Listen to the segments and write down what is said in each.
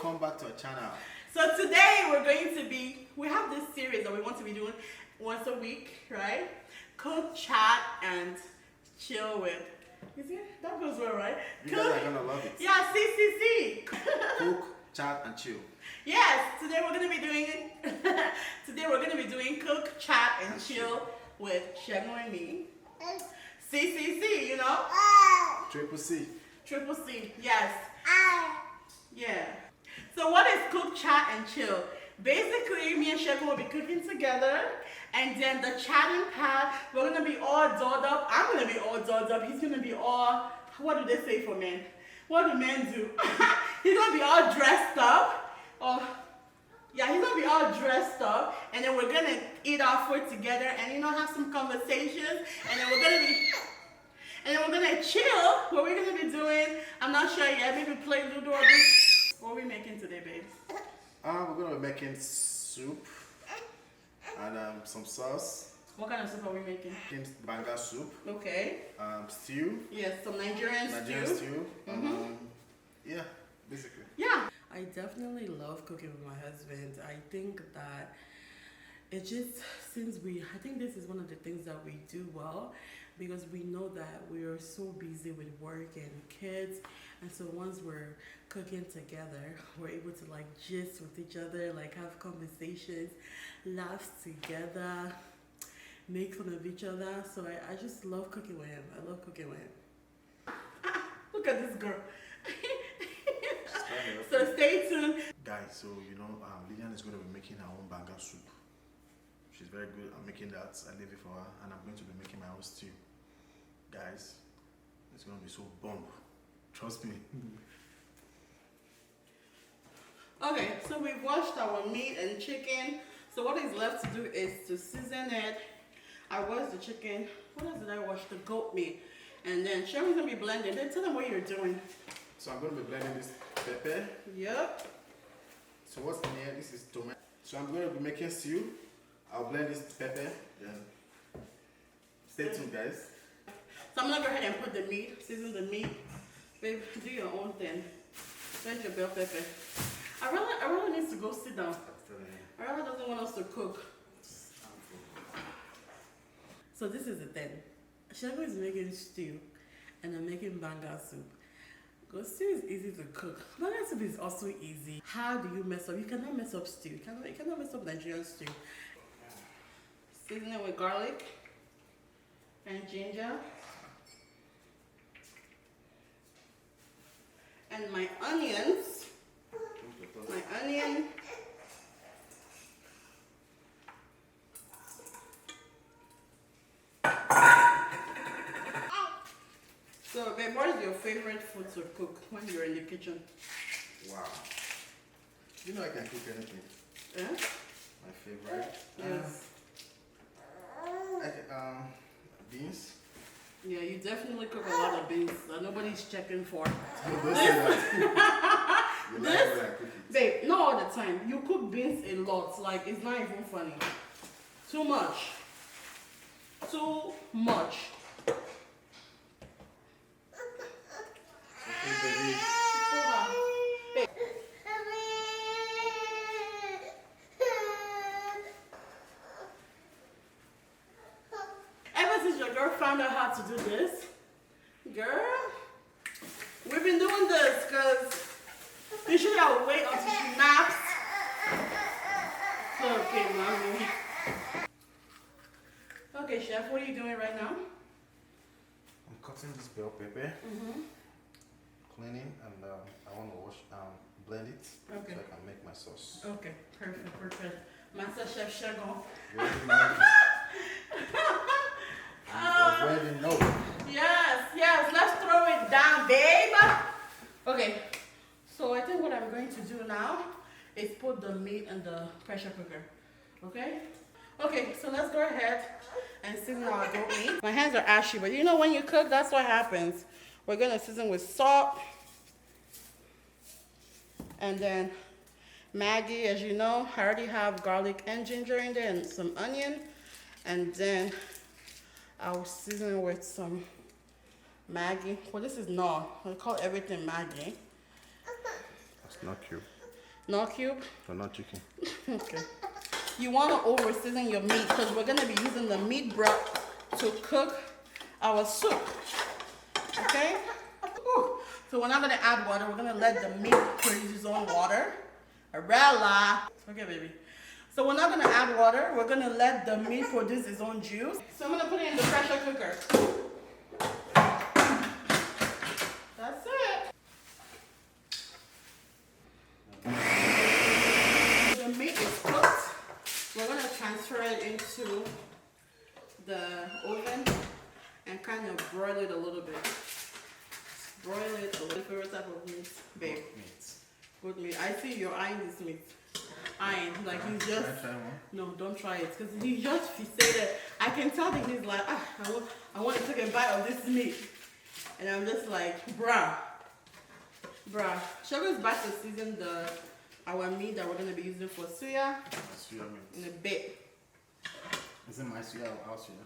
welcome back to our channel. So today we have this series that we want to be doing once a week, right? Cook, chat, and chill with. You see, that goes well, right? You guys are gonna love it. Yeah, CCC. Cook, chat, and chill. Yes, today we're gonna be doing cook, chat, and chill with Segun and me. CCC, you know? Triple C. Triple C, yes. Yeah. So what is cook, chat, and chill? Basically, me and Segun will be cooking together, and then the chatting part, we're gonna be all dolled up. I'm gonna be all dolled up. He's gonna be all, what do they say for men? What do men do? He's gonna be all dressed up. Yeah, he's gonna be all dressed up, and then we're gonna eat our food together, and have some conversations, and then we're gonna chill. What we're gonna be doing, I'm not sure yet. Maybe play Ludo or this. What are we making today, babes? We're gonna be making soup and some sauce. What kind of soup are we making? Banga soup. Okay. Stew. Yes, some Nigerian stew. Yeah, basically. Yeah. I definitely love cooking with my husband. I think that I think this is one of the things that we do well, because we know that we are so busy with work and kids, and so once we're cooking together, we're able to gist with each other, have conversations, laugh together, make fun of each other. So I just love cooking with him. I love cooking with him. Look at this girl. So stay tuned. Guys, so Lillian is going to be making her own banga soup. She's very good at making that. I leave it for her, and I'm going to be making my own stew. Guys, it's going to be so bomb. Trust me. Okay, so we've washed our meat and chicken. So what is left to do is to season it. I washed the chicken. What else did I wash? The goat meat. And then Sherry's going to be blending. Then tell them what you're doing. So I'm going to be blending this pepper. Yep. So what's in here? This is tomato. So I'm going to be making stew. I'll blend this pepper. Then stay tuned, guys. So I'm going to go ahead and put the meat, season the meat. Babe, do your own thing. Where's your bell pepper? Arella needs to go sit down. Arella doesn't want us to cook. So this is the thing. Segun is making stew, and I'm making banga soup. Because stew is easy to cook. Banga soup is also easy. How do you mess up? You cannot mess up stew. You cannot mess up Nigerian stew. Season it with garlic and ginger. And my onions. My onion. So, babe, what is your favorite food to cook when you're in the kitchen? Wow. You know I can cook anything. Yeah? My favorite. Yes. Beans. Yeah, you definitely cook a lot of beans that nobody's checking for. Don't say that. You like it when I cook it. Babe, not all the time. You cook beans a lot. It's not even funny. Too much. Too much. Okay, baby. Babe. Ever since your girl found out how to do this, girl, we've been doing this because usually I would wait until she naps. Okay, mommy. Okay, chef, what are you doing right now? I'm cutting this bell pepper, cleaning, and I want to blend it so I can make my sauce. Okay, perfect. Master Chef Segun. You already know. Yes, let's throw it down, babe. Okay, so I think what I'm going to do now is put the meat in the pressure cooker. Okay, so let's go ahead and season our goat meat. My hands are ashy, but when you cook, that's what happens. We're gonna season with salt, and then Maggi. As you know, I already have garlic and ginger in there and some onion, and then I'll season with some Maggi. Well, this is I call everything Maggi. That's not cute. No cube? Or not chicken. Okay. You want to over season your meat because we're going to be using the meat broth to cook our soup. Okay? Ooh. So we're not going to add water. We're going to let the meat produce its own water. Arella. Okay, baby. So we're not going to add water. We're going to let the meat produce its own juice. So I'm going to put it in the pressure cooker. That's it. The meat is cooked. We're going to transfer it into the oven and kind of broil it a little bit. Broil it a little. Favorite type of meat, babe? Good meat. I see you're eyeing this meat. Eyeing, like you just. No, don't try it, because he just say that. I can tell that he's like, I want to take a bite of this meat, and I'm just like, bruh. Sugar's back to season our meat that we're gonna be using for suya. Suya meat. In a bit. Is it my suya or our suya?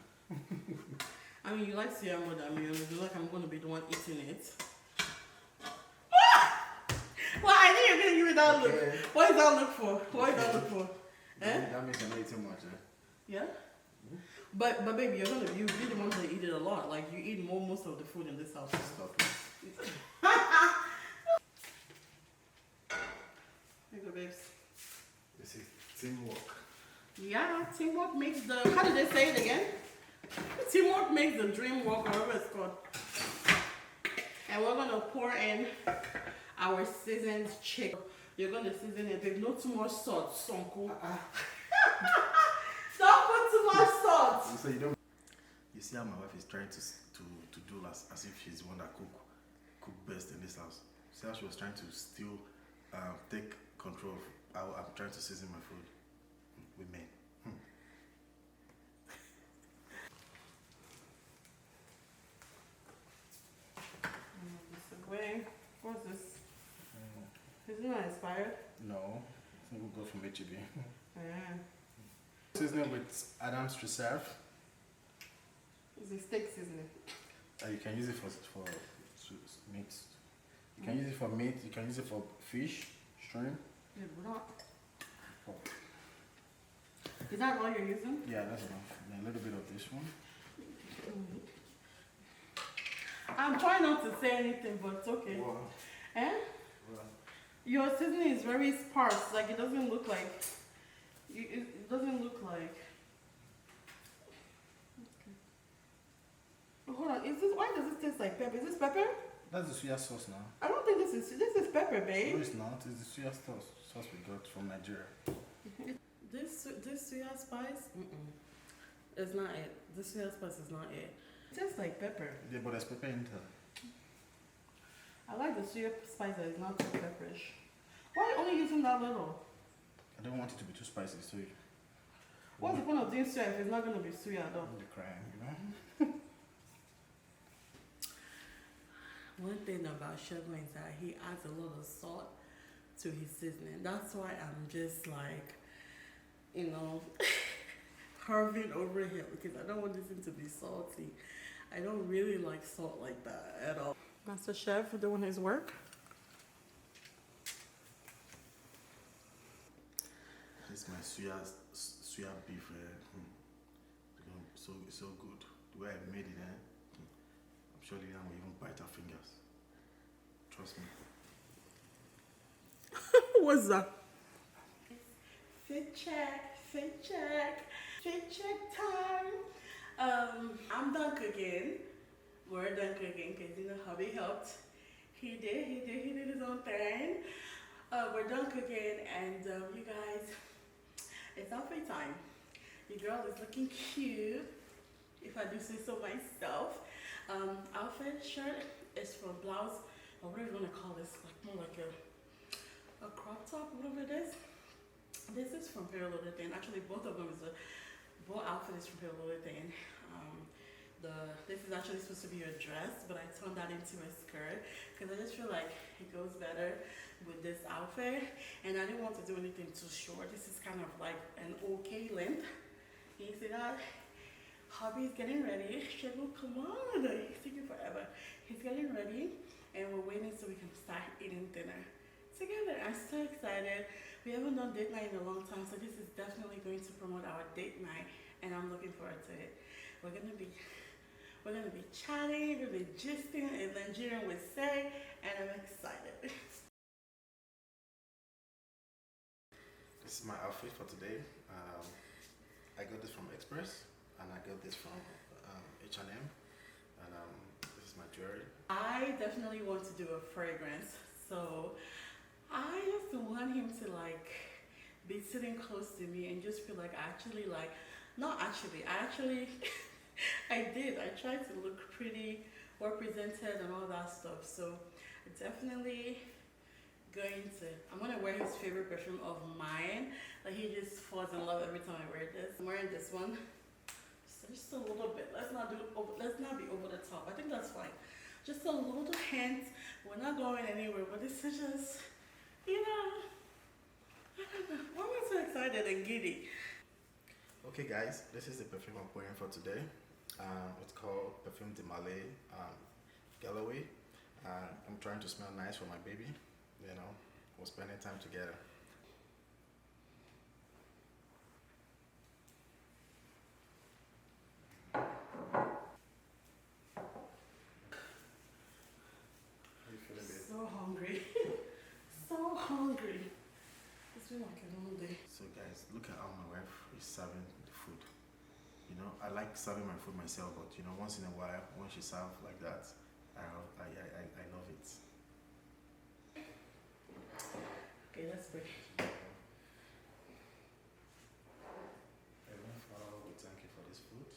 I mean, you like suya more than me. You like I'm gonna be the one eating it. Well, I knew you were gonna give me that look. What is that look for? What is that look for? That means you're not eating much, Yeah? Mm-hmm. But baby, you're the one that eat it a lot. Like you eat most of the food in this house. Stop it. Here you go, babes. This is teamwork. Yeah, teamwork makes the. How did they say it again? Teamwork makes the dream work, or whatever it's called. And we're gonna pour in our seasoned chicken. You're gonna season it, babe. Not too much salt, sonko. Don't put too much salt. So you see how my wife is trying to do as if she's the one that cook best in this house. See how she was trying to still take control of how I'm trying to season my food with men. What's this? Isn't that expired? No, it will go from HEB. Yeah. Seasoning with Adam's Reserve. It's a steak seasoning. You can use it for meat. You can use it for meat. You can use it for fish, shrimp. Yeah, but not. Is that all you're using? Yeah, that's enough. And a little bit of this one. I'm trying not to say anything, but it's okay. Wow. Eh? Wow. Your seasoning is very sparse. Like it doesn't look like. It doesn't look like. Okay. Oh, hold on. Why does this taste like pepper? Is this pepper? That's the soya sauce now. I don't think this is pepper, babe. No, it's not. It's the soya sauce we got from Nigeria. This soya spice, it's not it. This soya spice is not it. It tastes like pepper. Yeah, but there's pepper in there. I like the soya spice that is not too pepperish. Why are you only using that little? I don't want it to be too spicy, so you. What's the point of doing soya if it's not going to be soya at all? You're crying, you know? One thing about Segun is that he adds a lot of salt to his seasoning. That's why I'm just like, carving over him because I don't want this thing to be salty. I don't really like salt like that at all. Master Chef doing his work. This is my suya beef. So good. The way I made it, I'm sure Lilian will even bite her fingers. Trust me. What's that? Fit check time. I'm done cooking. We're done cooking because hubby helped. He did his own thing. We're done cooking and you guys, it's outfit time. Your girl is looking cute, if I do say so myself. Outfit shirt is from blouse, or whatever you want to call this, like more like a crop top, whatever it is. This is from Very Little Thing. Actually, both of them both outfit is from Very Little Thing. This is actually supposed to be a dress, but I turned that into a skirt because I just feel like it goes better with this outfit. And I didn't want to do anything too short. This is kind of like an okay length. Can you see that? Hubby's getting ready. Shegun, come on. He's taking forever. He's getting ready, and we're waiting so we can start eating dinner together. I'm so excited. We haven't done date night in a long time, so this is definitely going to promote our date night, and I'm looking forward to it. We're gonna be chatting, we're gonna be gisting, in Nigerian would say, and I'm excited. This is my outfit for today. I got this from Express, and I got this from H&M, and this is my jewelry. I definitely want to do a fragrance, so I just want him to like be sitting close to me and just feel like I actually like, not actually, I actually, I did. I tried to look pretty, represented, and all that stuff. So definitely I'm gonna wear his favorite perfume of mine. Like he just falls in love every time I wear this. I'm wearing this one. So just a little bit. Let's not be over the top. I think that's fine. Just a little hint. We're not going anywhere, but this is just, you know, I don't know. Why am I so excited and giddy? Okay guys, this is the perfume I'm wearing for today. It's called Perfume de Malay Galloway. I'm trying to smell nice for my baby. You know, we're spending time together. How you feeling, babe? So hungry. So hungry. It's been like a long day. So guys, look at how my wife is serving the food. You know, I like serving my food myself, but you know, once in a while, when she serves like that, I love it. Okay, let's pray. Heavenly Father, we thank you for this food.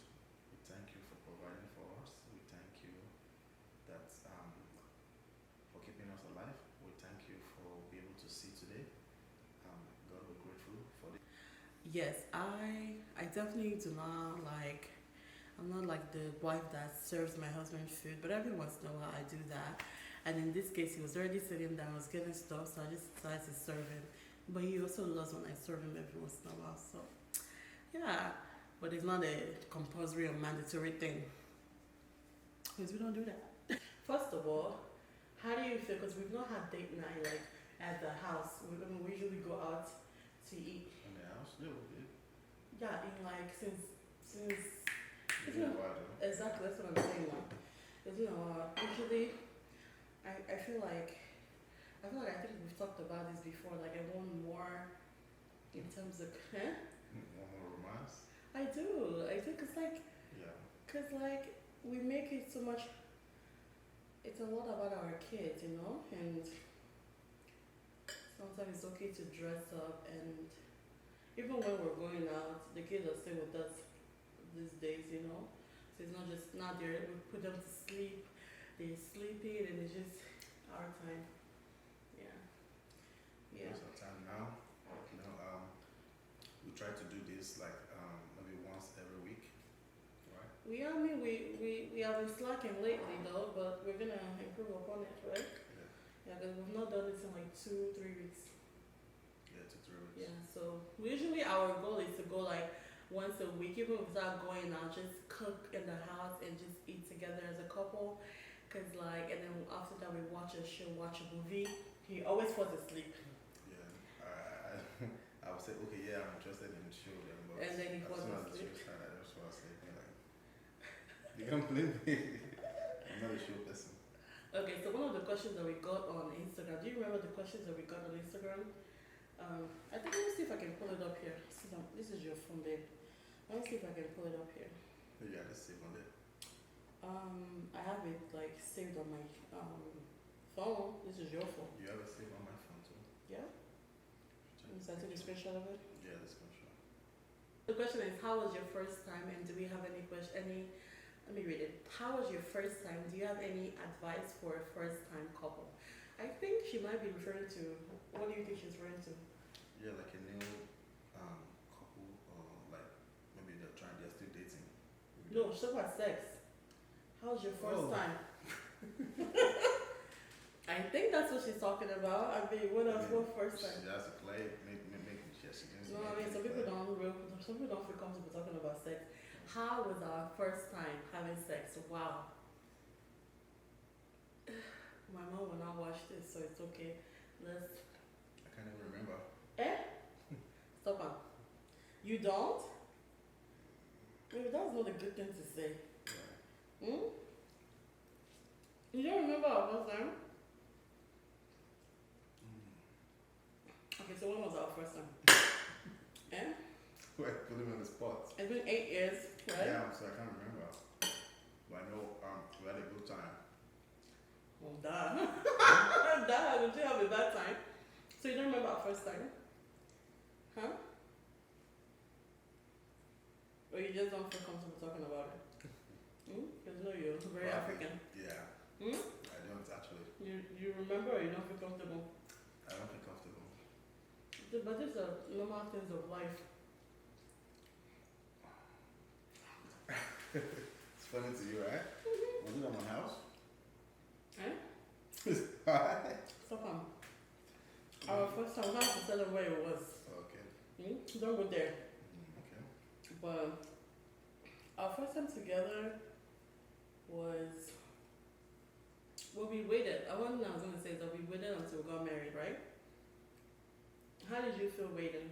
We thank you for providing for us. We thank you that for keeping us alive. We thank you for being able to see today. God, we're grateful for this. Yes, I definitely do not like, I'm not like the wife that serves my husband food, but every once in a while I do that. And in this case, he was already sitting down, I was getting stuff, so I just decided to serve him. But he also loves when I serve him every once in a while, so yeah. But it's not a compulsory or mandatory thing, because we don't do that. First of all, how do you feel? Because we've not had date night like at the house. We usually go out to eat. In the house? Yeah, we did. Yeah, in like since It's been a while though. exactly, that's what I'm saying now. It's been a while. Usually, I feel like I think we've talked about this before. Like I want more in terms of, One more romance? I do, cause Yeah. we make it so much. It's a lot about our kids, you know, and sometimes it's okay to dress up, and even when we're going out, the kids are staying with us these days, you know. So it's not just not there. We put them to sleep, they're sleeping, and it's just our time. Yeah. Yeah. Most of the time now, you know, we try to do this like maybe once every week, right? We have been slacking lately though, but we're gonna improve upon it, right? Yeah. Yeah, because we've not done it in like 2-3 weeks. Yeah, 2-3 weeks. Yeah, so usually our goal is to go like once a week, even without going out, just cook in the house and just eat together as a couple. Cause like, and then after that we watch a show, watch a movie. He always falls asleep. Yeah. I would say, okay, yeah, I'm interested in the show then, but And then he as falls soon as the asleep. show started, I just fall asleep. And like, you can't blame me. I'm not a show person. Okay, so one of the questions that we got on Instagram, do you remember the questions that we got on Instagram? I think, let me see if I can pull it up here. This is your phone, babe. Let me see if I can pull it up here. Yeah, let's save on it. I have it like saved on my phone. This is your phone. You have a save on my phone too? Yeah? Is that a screenshot of it? Yeah, let's go show. The question is, how was your first time, and do we have any let me read it. How was your first time? Do you have any advice for a first time couple? I think she might be referring to, what do you think she's referring to? Yeah, like a new couple, or like maybe they're still dating. No, she's talking about sex. How was your first Oh. time? I think that's what she's talking about. I mean, what else? What first time? She has to play, make sure she didn't. No, I mean, some people don't feel comfortable talking about sex. How was our first time having sex? Wow. My mom will not watch this, so it's okay. Let's. I can't even remember. Eh? Stop on. You don't? Maybe that's not a good thing to say. Yeah. Hmm? You don't remember our first time? Okay, so when was our first time? Eh? Wait, put him on the spot. It's been 8 years, right? Yeah, so I can't remember. But I know we had a good time. Oh, duh. Duh, did you have a bad time? So you don't remember our first time? Huh? Or you just don't feel comfortable talking about it? Because no, you're very Well, African. Yeah, Hmm? I don't actually. You remember or you don't feel comfortable? I don't feel comfortable. But these are normal things of life. It's funny to you, right? Was it at my house? Eh? Okay. Stop on. Our first time, we have to tell them where it was. Don't go there. Okay. But our first time together was, well, we waited. One thing I was going to say is that we waited until we got married, right? How did you feel waiting?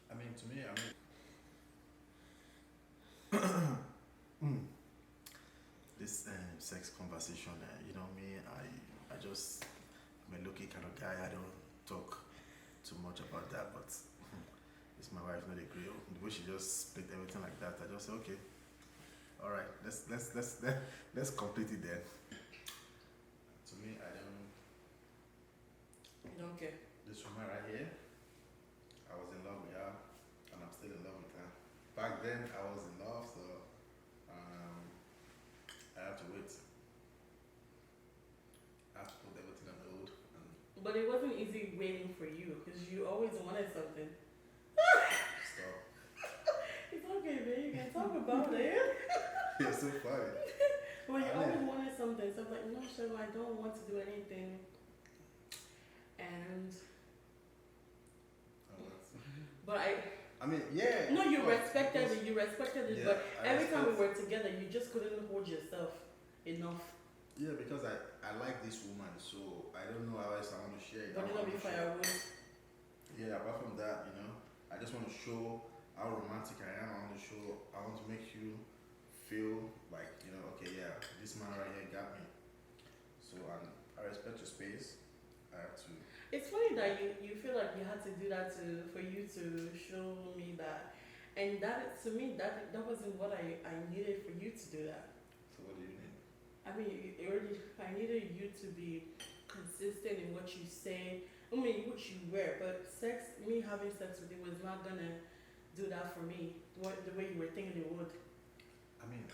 I mean, to me, this sex conversation, you know me, I'm a lucky kind of guy. I don't talk too much about that, but it's my wife, not a grill. The way she just split everything like that, I just say, okay, all right, let's complete it then. To me, You don't care. this woman right here, I was in love with her, and I'm still in love with her. Back then, I was in love, so I have to wait. I have to put everything on hold. But it wasn't easy waiting for you because you always wanted something. Stop. It's okay, babe. You can talk about it. You're so funny. Well, you always wanted something. So I'm like, no, Segun, I don't want to do anything. And. But I mean, yeah. No, you respected it. You respected it. Yeah, but every time we respect- were together, you just couldn't hold yourself enough. Yeah, because I like this woman, so I don't know how else I want to share it. But I you want know, be to share- firewood. Yeah, apart from that, I just want to show how romantic I am. I want to make you feel like, okay, yeah, this man right here got me. So I respect your space. I have to. It's funny that you feel like you had to do that for you to show me that. And that, to me, that wasn't what I needed for you to do that. So what do you need? I mean, I needed you to be consistent in what you say. I mean, what you wear, but me having sex with you was not gonna do that for me. The way you were thinking it would. I mean,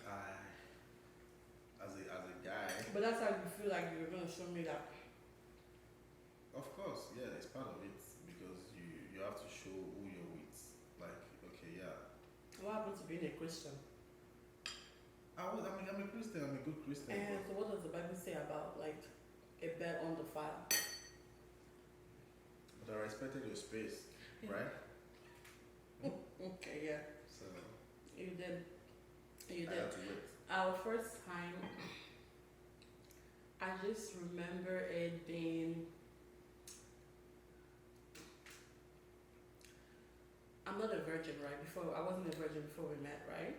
as a guy. But that's how you feel like you were gonna show me that. Of course, yeah, it's part of it because you have to show who you're with. Like, okay, yeah. What happened to being a Christian? I'm a Christian. I'm a good Christian. And so, what does the Bible say about like a bed undefiled? But I respected your space, right? Okay, yeah. So You did. I had to wait. Our first time, I just remember it being. I'm not a virgin, right? I wasn't a virgin before we met, right?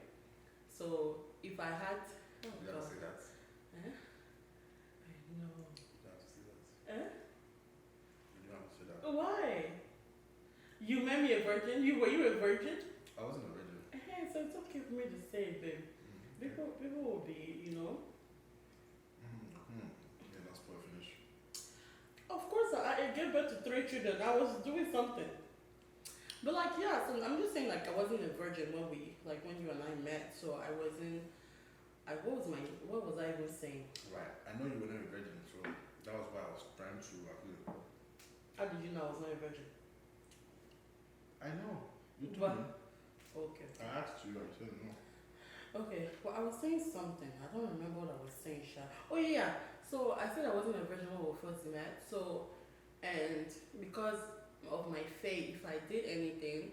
So if I had, You have to say that. Eh? I know. You have to say that. Eh? You don't have to say that. Why? You made me a virgin. Were you a virgin? I wasn't a virgin. So it's okay for me to say it, babe. People will be, Yeah, that's poor finish. Of course, I gave birth to 3 children. I was doing something. But like, yeah, so I'm just saying, like, I wasn't a virgin when you and I met. So I wasn't. What was I even saying? Right. I know you were not a virgin, so that was why I was trying to appeal. How did you know I was not a virgin? I know. You told But- me. Okay. I asked you, and you said no. Okay. Well, I was saying something. I don't remember what I was saying, Sha. Oh yeah. So I said I wasn't a virgin when we first met. So, and because of my faith, if I did anything,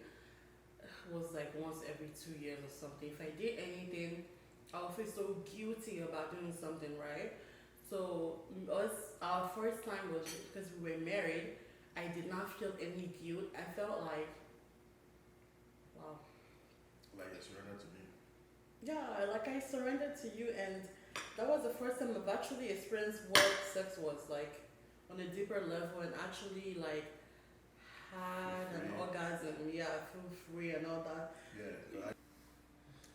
it was like once every 2 years or something. If I did anything, I'll feel so guilty about doing something, right? So our first time was because we were married. I did not feel any guilt. I felt like, wow. Like you surrendered to me. Yeah, like I surrendered to you, and that was the first time I've actually experienced what sex was like on a deeper level, and actually like had an orgasm. Yeah, feel free and all that. Yeah.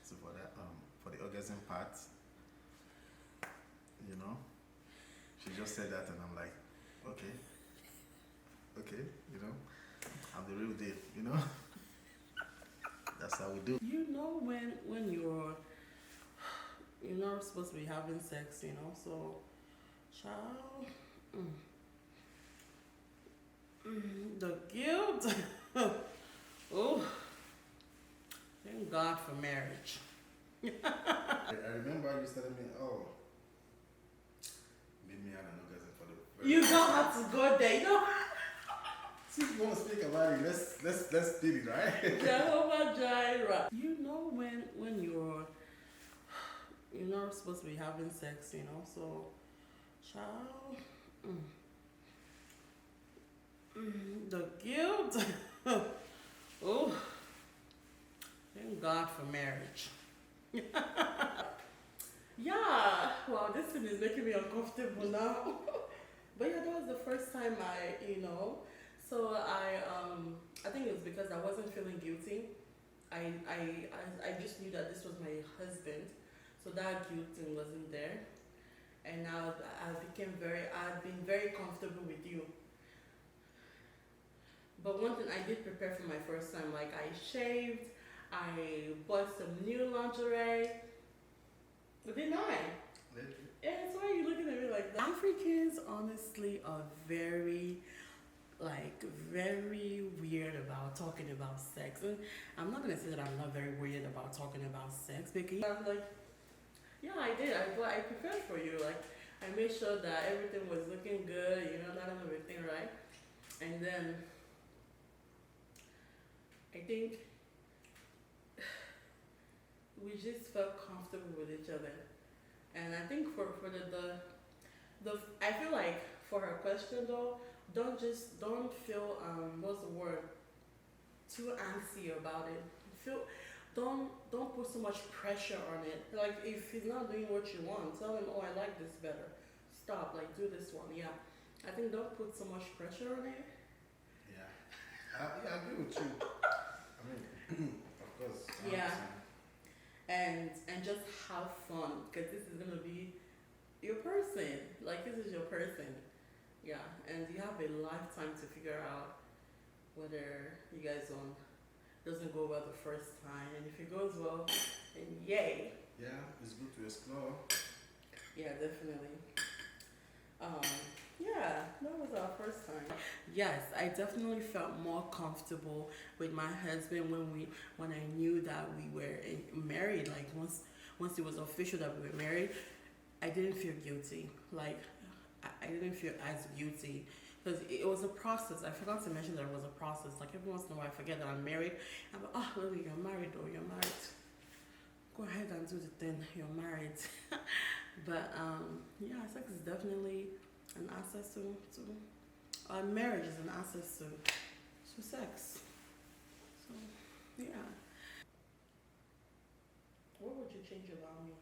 So for that, for the orgasm part, you know, she just said that, and I'm like, okay, you know, I'm the real deal, you know. That's how we do. You know when you're not supposed to be having sex, you know, so child, the guilt. Oh, thank God for marriage. I remember you telling me, oh, meet me at an orgasm for the very You first don't time. have to go there, you know. Since you want to speak about it, let's did it, right? Jehovah Jireh. You know when you're not supposed to be having sex, you know, so child, the guilt. Oh, thank God for marriage. Yeah, well, this thing is making me uncomfortable now. But yeah, that was the first time so I think it was because I wasn't feeling guilty. I just knew that this was my husband, so that guilt thing wasn't there. And now I've been very comfortable with you. But one thing I did prepare for my first time, like I shaved, I bought some new lingerie. Didn't I? Yeah, that's why you're looking at me like that. Africans honestly are very weird about talking about sex. And I'm not gonna say that I'm not very weird about talking about sex, because I'm like, yeah, I did. I prepared for you. Like I made sure that everything was looking good, you know, not everything right. And then I think we just felt comfortable with each other. And I think for the I feel like for her question though, don't feel what's the word, too antsy about it. Don't put so much pressure on it. Like if he's not doing what you want, tell him, oh, I like this better. Stop, like do this one. Yeah, I think don't put so much pressure on it. Yeah, I agree with you. I mean, of course. Yeah. And just have fun, because this is gonna be your person. Like this is your person. Yeah, and you have a lifetime to figure out whether you guys doesn't go well the first time, and if it goes well, then yay. Yeah, it's good to explore. Yeah, definitely. Yeah, that was our first time. Yes, I definitely felt more comfortable with my husband when I knew that we were married. Like once it was official that we were married, I didn't feel guilty. Like I didn't feel as guilty, because it was a process. I forgot to mention that it was a process. Like every once in a while I forget that I'm married. I'm like, oh, Lily, you're married though, you're married. Go ahead and do the thing, you're married. But yeah, sex is definitely an access to marriage is an access to sex. So yeah. What would you change about me?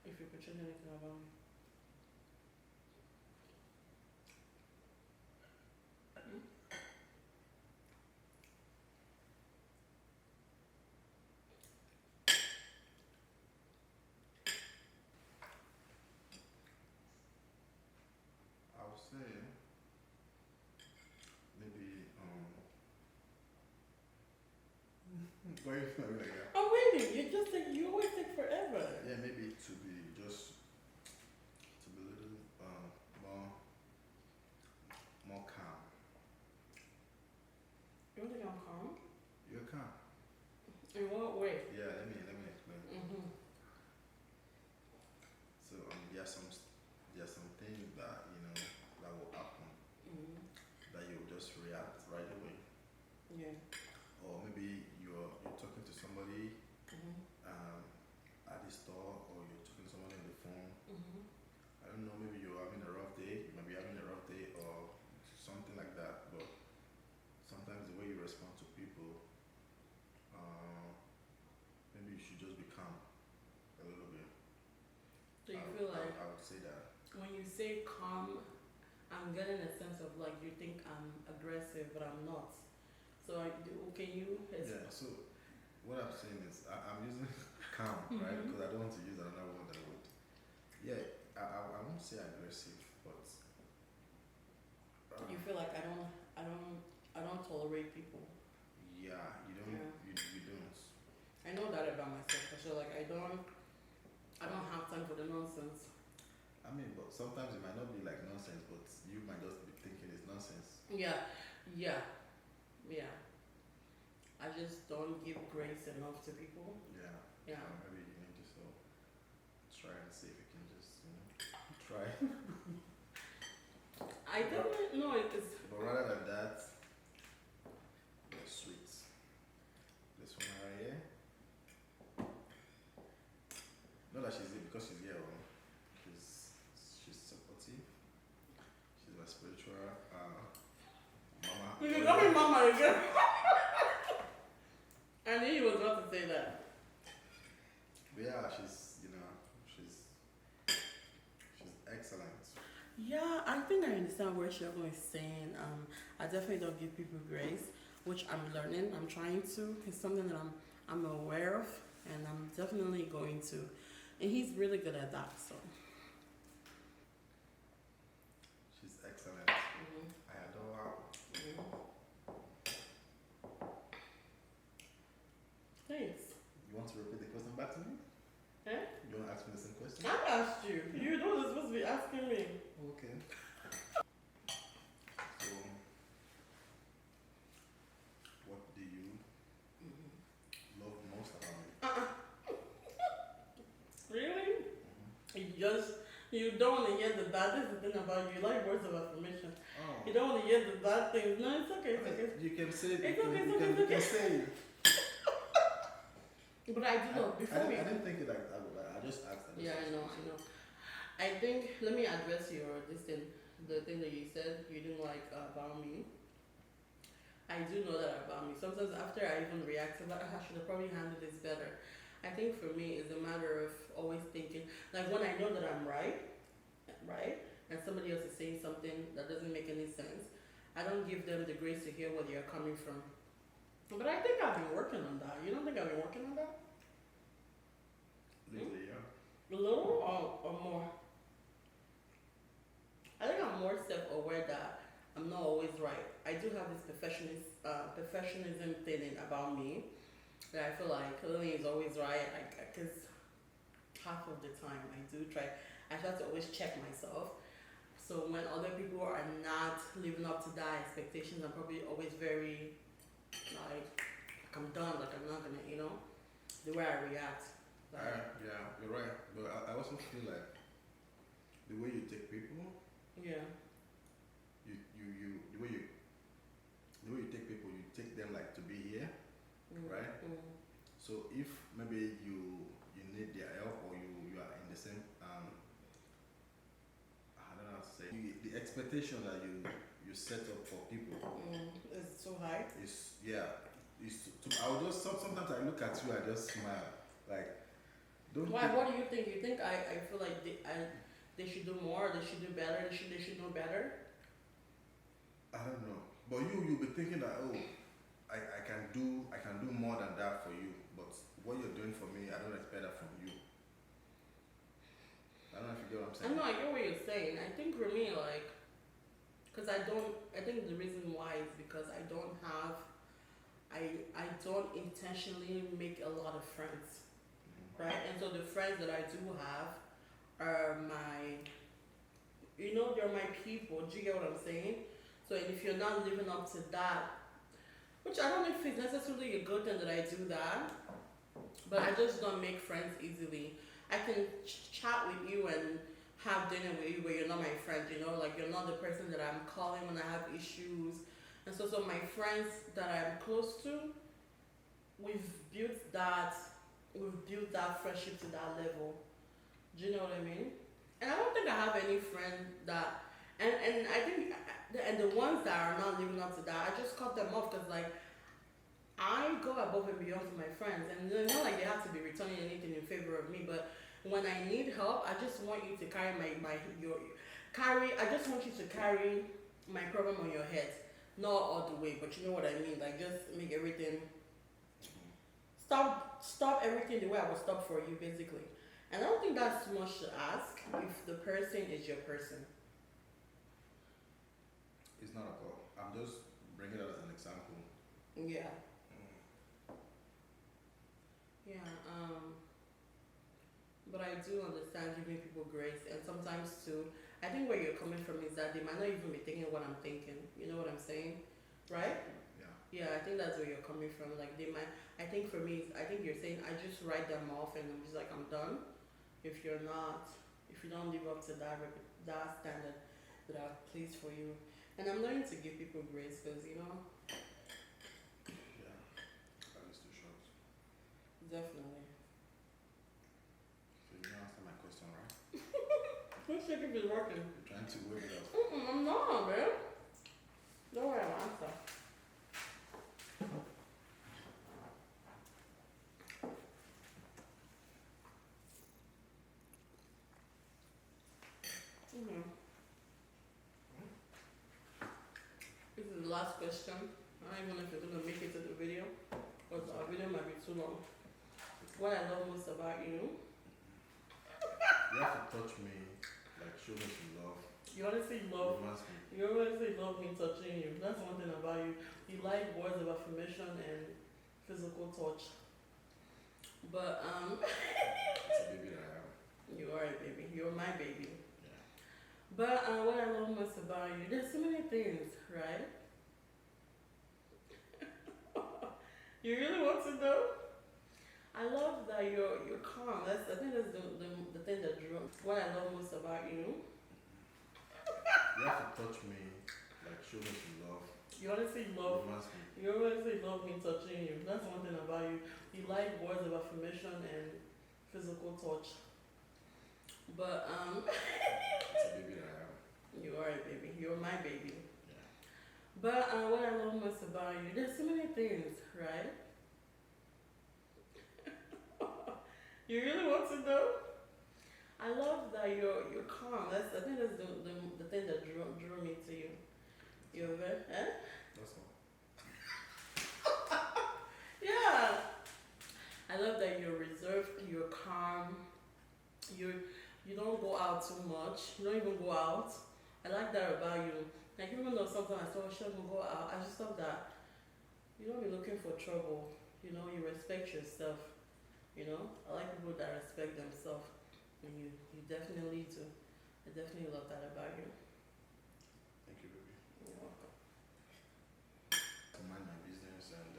If you could change anything about me? I would say maybe why are you feeling like that? I'm waiting. You always take forever. Yeah, maybe to be a little more calm. You don't think I'm calm? You're calm. In what way? Yeah, let me explain. So there's some things that that will happen that you'll just react right away. Yeah. Or maybe you're talking to somebody at the store, or you're talking to somebody on the phone. I don't know, maybe you're you say calm, I'm getting a sense of like you think I'm aggressive, but I'm not. So can you? Yeah. So what I'm saying is I'm using calm, right? Because I don't want to use another word that would. Yeah, I won't say aggressive, but You feel like I don't tolerate people. yeah, you don't, Yeah. you don't. I know that about myself. I feel like I don't have time for the nonsense. I mean, but sometimes it might not be like nonsense, but you might just be thinking it's nonsense. Yeah, yeah, yeah. I just don't give grace enough to people. Yeah. Yeah. Maybe you need to try and see if you can just try. I definitely know it is. But rather than that, you're sweet. This one right here. Not that she's here because she's here. She's supportive. She's my spiritual mama. You can call me mama again. I knew you was about to say that. But yeah, she's excellent. Yeah, I think I understand where Shegun is saying. I definitely don't give people grace, which I'm learning. I'm trying to. It's something that I'm aware of, and I'm definitely going to. And he's really good at that. So. She's excellent. I adore her. Thanks. You want to repeat the question back to me? Eh? You want to ask me the same question? I asked you. You know you're supposed to be asking me. Okay. So, what do you love most about me? Really? You don't want to hear the bad. This is the thing about you. You like words of affirmation. Oh. You don't want to hear the bad things. No, it's okay. It's okay. You can say it. It's okay. You can say it. But I do know before I didn't think it like that. I just asked. Yeah, I know. I think let me address the thing that you said you didn't like about me. I do know that about me. Sometimes after I even react to that, I should have probably handled this better. I think for me it's a matter of always thinking, like when I know that I'm right, and somebody else is saying something that doesn't make any sense, I don't give them the grace to hear where you're coming from. But I think I've been working on that. You don't think I've been working on that? Lately, yeah. A little or more? I think I'm more self-aware that I'm not always right. I do have this perfectionism thing about me that I feel like Lily is always right. Because half of the time I try to always check myself. So when other people are not living up to that expectations, I'm probably always very like I'm done, like I'm not gonna, the way I react. Yeah, you're right. But I also feel like the way you take people. Yeah. The way you take people, you take them like to be here, right? So if maybe you need their help or you are in the same I don't know how to say the expectation that you set up for people It's so high. I will just sometimes I look at you, I just smile like don't. Why? What do you think? You think I feel like they should do more, they should do better, they should know better? I don't know. But you'll be thinking that I can do more than that for you, but what you're doing for me, I don't expect that from you. I don't know if you get what I'm saying. I know, I get what you're saying. I think for me, like, because I think the reason why is because I don't intentionally make a lot of friends, right? And so the friends that I do have are they're my people. Do you get what I'm saying? So if you're not living up to that, which I don't know if it's necessarily a good thing that I do that, but I just don't make friends easily. I can chat with you and have dinner with you, but you're not my friend, like you're not the person that I'm calling when I have issues. And so my friends that I'm close to, we've built that friendship to that level. Do you know what I mean? And I don't think I have any friend that, and I think, and the ones that are not living up to that, I just cut them off because like, I go above and beyond for my friends, and it's not like they have to be returning anything in favor of me, but when I need help, I just want you to carry I just want you to carry my problem on your head. Not all the way, but you know what I mean. Like just make everything stop everything the way I would stop for you, basically. And I don't think that's too much to ask if the person is your person. It's not at all. I'm just bringing it as an example. Yeah. Yeah. But I do understand giving people grace, and sometimes too, I think where you're coming from is that they might not even be thinking what I'm thinking. You know what I'm saying, right? Yeah. Yeah, I think that's where you're coming from. Like they might. I think for me, I think you're saying I just write them off, and I'm just like I'm done. If you're not, if you don't live up to that standard that I've placed for you, and I'm learning to give people grace because Yeah. That is too short. definitely. So you don't answer my question, right? Let's check if it's working. You're trying to wave it out. I'm not, man. Don't worry, I'll answer. This is the last question. I don't even know if you're gonna make it to the video, but our video might be too long. What I love most about you. You have to touch me, like show me some love. You honestly love. Romance me. You honestly love me touching you. That's one thing about you. You like words of affirmation and physical touch. But It's a baby that I am. you are a baby. You're my baby. Yeah. But what I love most about you, there's so many things, right? You really want to know? I love that you're calm. I think that's the thing that drew. What I love most about you. You have to touch me, like show me some love. You honestly love. Romance me. You honestly love me touching you. That's one thing about you. You like words of affirmation and physical touch. But It's a baby that I am. you are a baby. You're my baby. Yeah. But what I love most about you, there's so many things, right? You really want to know? I love that you're calm. I think that's the thing that drew me to you. You're very, That's all. Yeah. I love that you're reserved, you're calm, you don't go out too much, you don't even go out. I like that about you. Like even though sometimes I thought shouldn't go out, I just love that you don't be looking for trouble. You know, you respect yourself. You know, I like people that respect themselves, and you definitely do. I definitely love that about you. Thank you, baby. You're welcome. To mind my business, and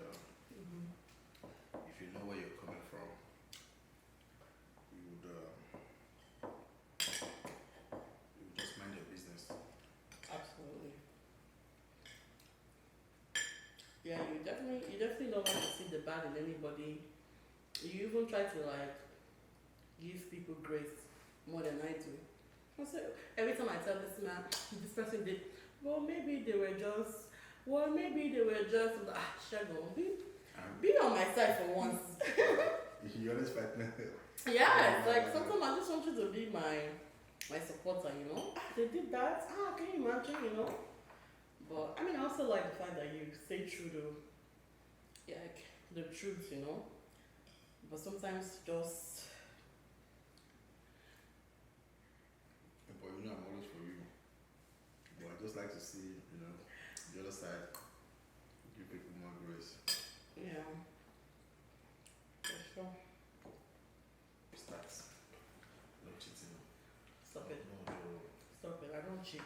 if you know where you're coming from, you would just mind your business. Absolutely. Yeah, you definitely don't want to see the bad in anybody. You even try to like give people grace more than I do. So every time I tell this man, this person did, maybe they were just Segun, be on my side for once. You always fight me. Yeah, it's like sometimes I just want you to be my supporter, you know. They did that. Can you imagine, you know? But I mean, I also like the fact that you stay true to like the truth, you know. But sometimes just. But you know I'm always for you. But I just like to see, the other side. Give people more grace. Yeah. For sure. Start. No cheating. Stop it. No. Stop it. I don't cheat.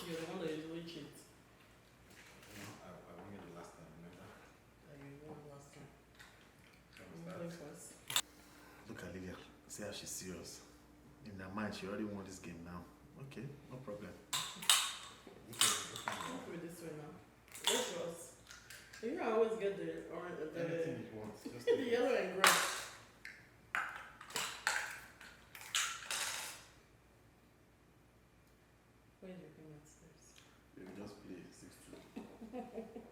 You're the one that usually cheats. I won it the last time, remember? That you won last time. Look at Lydia. See how she's serious. In her mind, she already won this game now. Okay, no problem. I'll put it this way now. What's yours? You know I always get the orange, Anything you want. Just the yellow and green. Where's your thing upstairs? You just play 6-2.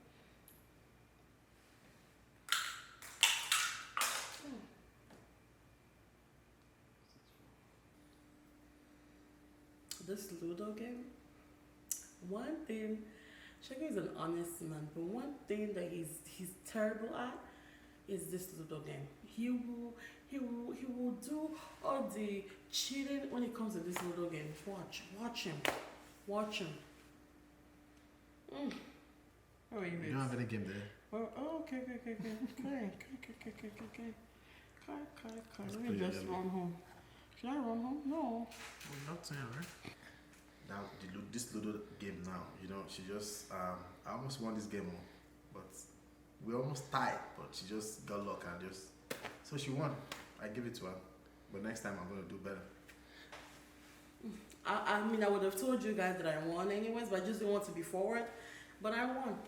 this Ludo game, one thing, Segun is an honest man, but one thing that he's terrible at is this Ludo game. He will do all the cheating when it comes to this Ludo game. Watch him. Oh, You don't have any game there. Oh, okay. Okay. Let me just run home. Should I run home? No. Well, not saying, right? Now, this Ludo game now, she just, I almost won this game, but we almost tied, but she just got luck and so she won. I give it to her, but next time I'm going to do better. I mean, I would have told you guys that I won anyways, but I just didn't want to be forward. But I won.